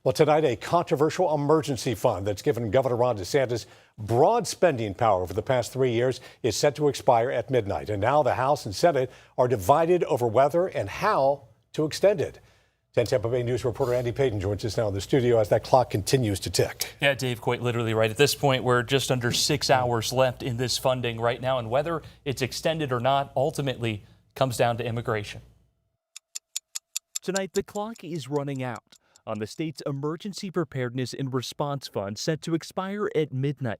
Well, tonight, a controversial emergency fund that's given Governor Ron DeSantis broad spending power over the past 3 years is set to expire at midnight. And now the House and Senate are divided over whether and how to extend it. 10 Tampa Bay News reporter Andy Payton joins us now in the studio as that clock continues to tick. Yeah, Dave, quite literally right. At this point, we're just under 6 hours left in this funding right now. And whether it's extended or not ultimately comes down to immigration. Tonight, the clock is running out on the state's Emergency Preparedness and Response Fund set to expire at midnight.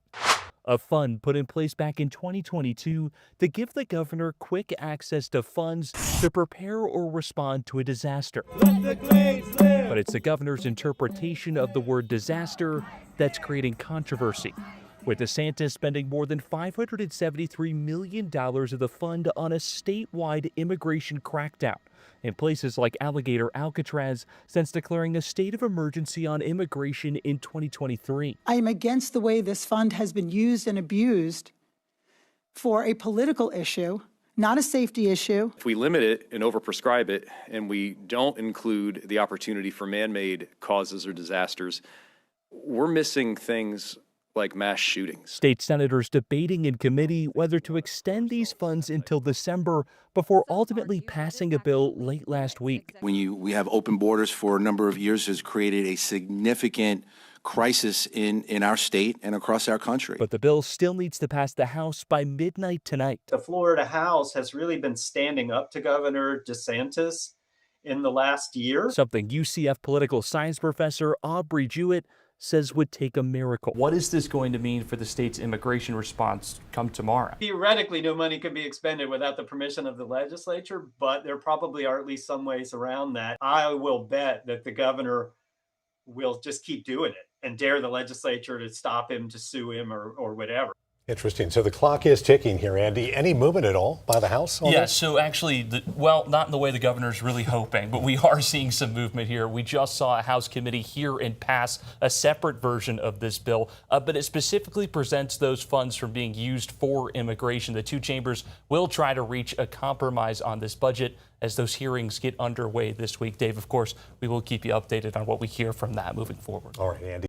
A fund put in place back in 2022 to give the governor quick access to funds to prepare or respond to a disaster. But it's the governor's interpretation of the word disaster that's creating controversy, with DeSantis spending more than $573 million of the fund on a statewide immigration crackdown in places like Alligator, Alcatraz, since declaring a state of emergency on immigration in 2023. I am against the way this fund has been used and abused for a political issue, not a safety issue. If we limit it and overprescribe it, and we don't include the opportunity for man-made causes or disasters, we're missing things like mass shootings. State senators debating in committee whether to extend these funds until December before ultimately passing a bill late last week. When we have open borders for a number of years has created a significant crisis in our state and across our country. But the bill still needs to pass the House by midnight tonight. The Florida House has really been standing up to Governor DeSantis in the last year. Something UCF political science professor Aubrey Jewett says would take a miracle. What is this going to mean for the state's immigration response come tomorrow? Theoretically, no money can be expended without the permission of the legislature, but there probably are at least some ways around that. I will bet that the governor will just keep doing it and dare the legislature to stop him, to sue him, or whatever. Interesting. So the clock is ticking here, Andy. Any movement at all by the House on Yeah, this? so actually, not in the way the governor's really hoping, but we are seeing some movement here. We just saw a House committee hear and pass a separate version of this bill, but it specifically presents those funds from being used for immigration. The two chambers will try to reach a compromise on this budget as those hearings get underway this week. Dave, of course, we will keep you updated on what we hear from that moving forward. All right, Andy.